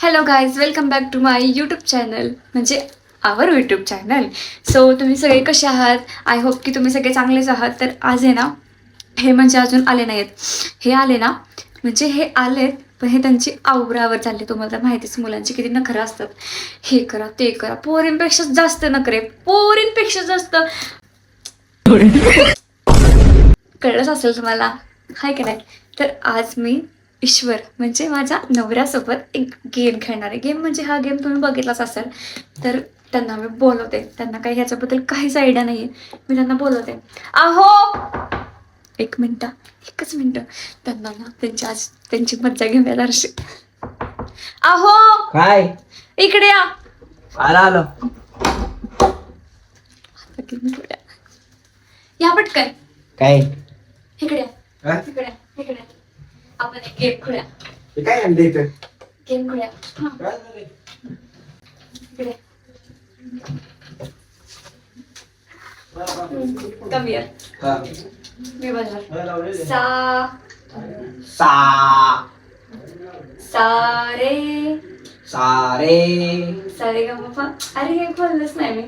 Hello guys, welcome back to my YouTube channel, म्हणजे our YouTube channel. So तुम्ही सगळे कसे आहात? आय होप की तुम्ही सगळे चांगलेच आहात. तर आज आहे ना, हे म्हणजे अजून आले नाहीत. हे आले ना, म्हणजे हे आलेत, पण हे त्यांची आवरावर चालले. तुम्हाला माहितीच मुलांची किती नखरं असतात. हे करा ते करा, पोरींपेक्षा जास्त नखरे, पोरींपेक्षा जास्त. कळलंच असेल तुम्हाला, हाय की नाही? तर आज मी ईश्वर म्हणजे माझ्या नवऱ्यासोबत एक गेम खेळणार आहे. गेम म्हणजे हा गेम तुम्ही बघितलाच असेल. तर त्यांना मी बोलवते. त्यांना काही ह्याच्याबद्दल काहीच आयडिया नाही आहे. मी त्यांना बोलवते. आहो, एकच मिनटं. त्यांना ना त्यांची मज्जा घेऊया जराशी. आहो, काय इकडे या. आलो या पटकन. काय इकडे या. हा? इकडे आपण एक गेम खेळूया. हे काय आणलं इथं? गेम खेळूया. हा, काय झालंय? इकडे कमी आहे. हा. मी बघा. सा सा सारे सारे ग बाबा. अरे हे बोललंच नाही मी.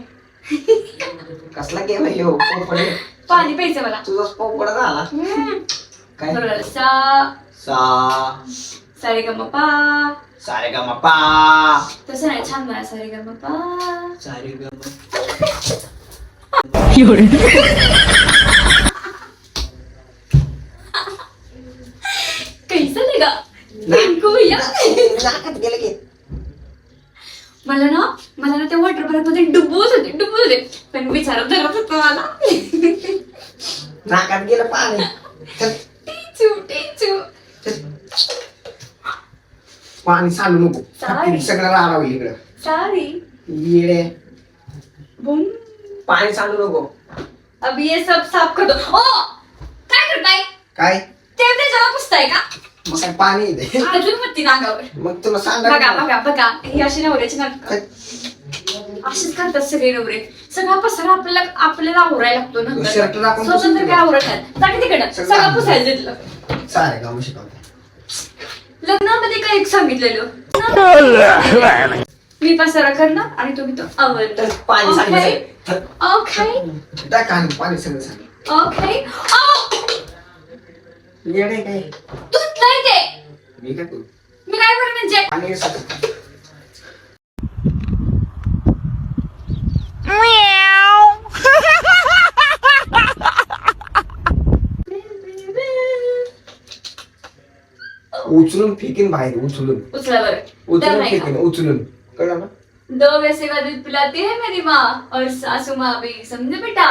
कसला गेम आहे ह्यो? पोपड पाणी प्यायचं मला. तुझा पोपड झाला काय? बरोबर. सा सारे ग पा. सारे ग पा तसं नाही, छान मला सारे ग पा. सारे ग कैसा लगा टिंकू भैया? नाकात गेलं की मला ना त्या वॉटर पार्क मध्ये डुबवत होते पण विचारत धरत होत मला. नाकात गेलं पाणी. चल, टिचू चल. पाणी सांडू नको. Sorry. सगळं राहावं इकडं. सारी येडे. बुम. पाणी सांडू नको. अब ये सब साफ कर दो. ओ, काय करताय? काय ते त्याच्यावर पुसताय का? मग काय पाणी येते अजून मत्ती नागावर. मग तुला सांग बघा ही अशी नवऱ्याची नाटक अशीच करतात सगळे नवरे. सगळा पसारा आपल्याला आवरायला लागतो नंतर. शर्ट टाकून स्वतंत्र काय आवरत नाही. जाते तिकडं सगळं पुसायला दिलं. सारे गाव शिकवते. लग्नामध्ये काय सांगितलेलं, मी पसारा करणार आणि तुम्ही तो आवडतो. पाणी ओके सांगितलं. ओके टाक आणि पाणी सगळं सांग. ओके. येडे काय तुटलंय ते. मी काय करू? मी काय करू म्हणजे? पाणी सगळं उचलून फेकीन बाहेर. उचलून उचला बरं. तर नाही का? फेकीन उचलून. कळलं ना? दो वैसे का दूध पिलाती है मेरी माँ और सासू माँ भी, समझे बेटा?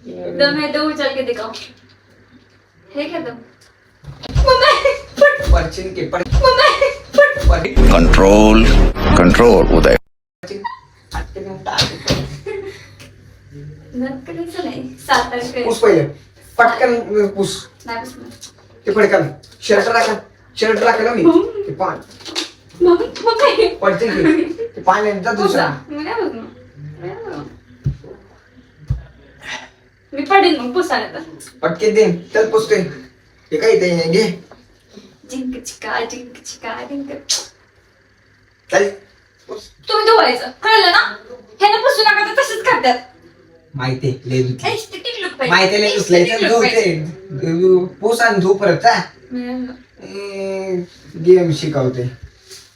दो मैं दो उछल के दिखाऊं. है क्या दम? परचिन के पर कंट्रोल उदय. नक्कीच नाही. सातारा पुस पहिले पटकन पुस. नाही बसणार. ते पटकन शर्ट राखा ना मी. ते मम्मी पडते की ते पाण्यात जा दुसरा. मी नाही बसणार. मी पडेन मग पुसायला तर. पटके दे. चल पुसते. हे काय ते घे. जिंक चिका चल पुस. तुम्ही धुवायचं, कळलं ना? ह्याला पुसू नका तर तसेच करतात. माहिती लय धुते. ऐश, ते टिकलूक पाहिजे. माहिती लय दुसऱ्याचं धुते. पुस आणि धु परत जा. गेम शिकवते.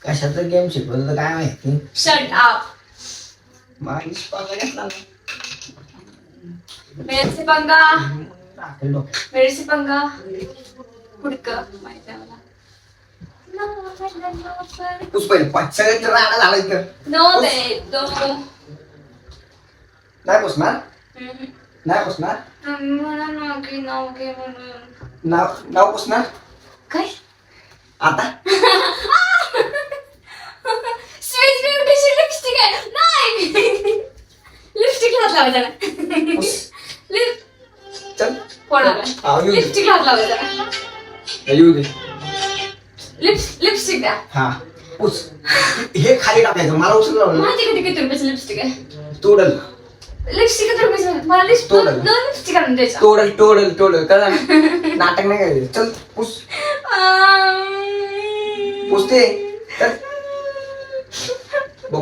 कशाचं गेम शिकवलं काय माहिती. Shut up. माणूस पागल घेतला ना. मेरे से पंगा, राखेल डोक्यात. मेरे से पंगा. हुडक माहिती आहे मला. पुस पहिले सगळं राडा झाला इथं. नो बे दो. नाही पुसणार. नाही पुसणार. मला नोकी म्हणून. नाव पुसणार काय? आता. स्वीट ब्युटीची लिपस्टिक आहे. नाही, लिपस्टिक हात लावायचा ना. चल कोणाला हा, येऊ दे. लिपस्टिक हात लावायचा. येऊ दे. लिपस्टिक द्या. हा पुस. हे खाली टाकायचं. मला उचललं माहिती किती किती रुपयाची लिपस्टिक आहे? तोडल. लिपस्टिक किती रुपयाची? मला तोडल. दोन लिपस्टिक आणून द्यायच्या. तोडल कळलं ना? नाटक नाही करायचं. चल पुस. पुसते. चल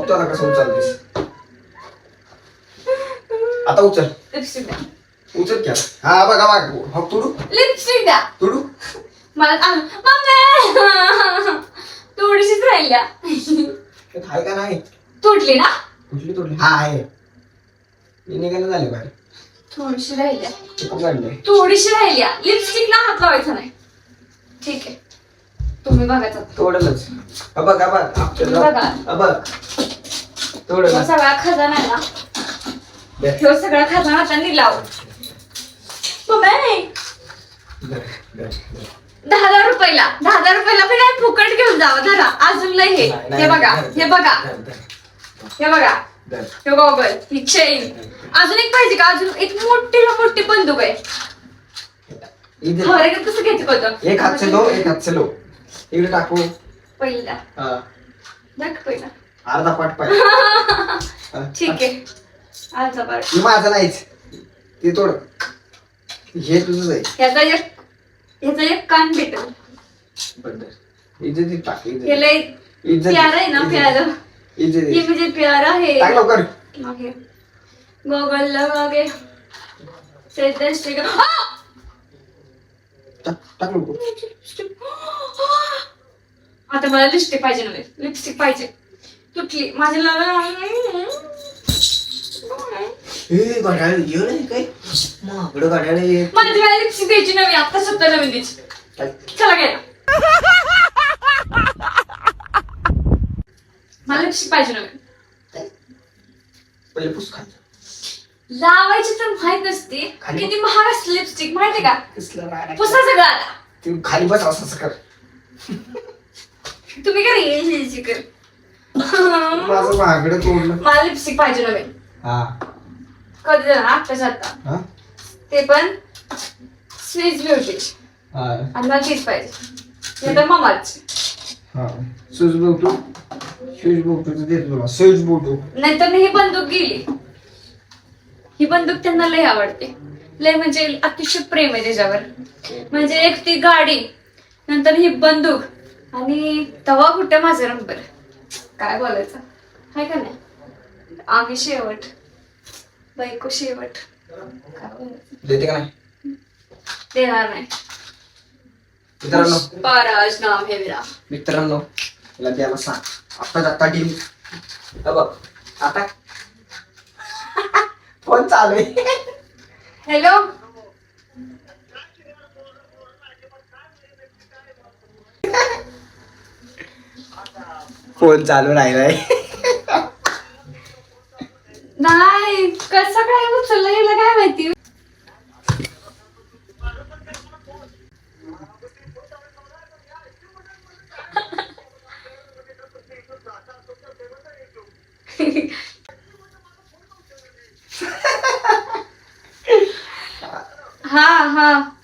बघतो आता कसं उचलतेस. आता उचल लिपस्टिक द्या. उचल क्या. हा बघा बघ हो तुडू लिपस्टिक द्या तुडू. मला. मम्मी थोडीशीच राहिल्या. आहे का नाही. तुटली ना. कुठली तोडली. हा आहे. मी निघायला झाले बाहेर. थोडीशी राहिल्या. चिकन काढले. थोडीशी राहिल्या. लिपस्टिकला हात लावायचा नाही. ठीक आहे तुम्ही बघायचं. तोडलंच. बघ तुम्ही बघा. बघ तोडलं. सगळा खजाना आहे ना. ह्यो सगळा खजाना आता निलाव. मम्मी 10,000 रुपयाला 10,000 रुपयाला पण काय फुकट घेऊन जावं. धरा अजून लय हे. हे बघा हे बघा हे बघा. हे गॉगल ही चेन. अजून एक पाहिजे का. अजून एक मोठी बंदूक आहे. हवरे कसं घ्यायचं कळतं. एक हात से लो एक हात से लो. इकडे टाकू. पहिला हा दाख पहिला. अर्धा पाठ पाय. ठीक आहे अर्धा पाठ. हे माझं नाहीच ते तोड. हे तुझंच आहे. ह्याचा एक कान भेटेल. इज्जत टाक. याला प्यारा आहे ना प्यारा. ये मुझे प्यारा है. टाक लवकर. मागे गॉगल लगागे. टाक लवकर. आता मला लिपस्टिक पाहिजे नव्हे. लिपस्टिक पाहिजे. तुटली माझ्या ए गाड्या ये नाही काय महागडं गाड्या ये. माझ्या लिपस्टिक द्यायची नवी. आता सत्तर नवीन द्यायची. चला घ्या. मला लिपस्टिक पाहिजे नव्हे. पहिले पुस खायचं. लावायची तर माहित नसते. किती महाग असते लिपस्टिक माहितीये का. कसलं पुसा सगळं आला. तू खाली बस असं कर. तुम्ही काय रे कर. माझं महागडं तोडलं. मला लिपस्टिक पाहिजे नव्हे. हा कधी देणार आत्ताच्या आता. हा ते पण स्वीज ब्युटी. हा आणि मला तीच पाहिजे. नाही तर ममाची. हा सूज बोटू. शूज बोटू देतो तुला. सूज बोटू. नाहीतर ही बंदूक गेली. ही बंदूक त्यांना लय आवडते. लय म्हणजे अतिशय प्रेम आहे त्याच्यावर. म्हणजे एक ती गाडी नंतर ही बंदूक आणि तवा कुठे माझा नंबर. काय बोलायचं हाय का नाही. आम्ही शेवट बायको शेवट. काय बोलायचं. देते का नाही. देणार नाही. मित्रांनो पुष्पराज नाम है मेरा. मित्रांनो मला द्यायला सांग. आता डील. बघ आता फोन चालू आहे. हॅलो फोन चालू राहिलाय. नाही कसं काय उचललं याला काय माहिती. हा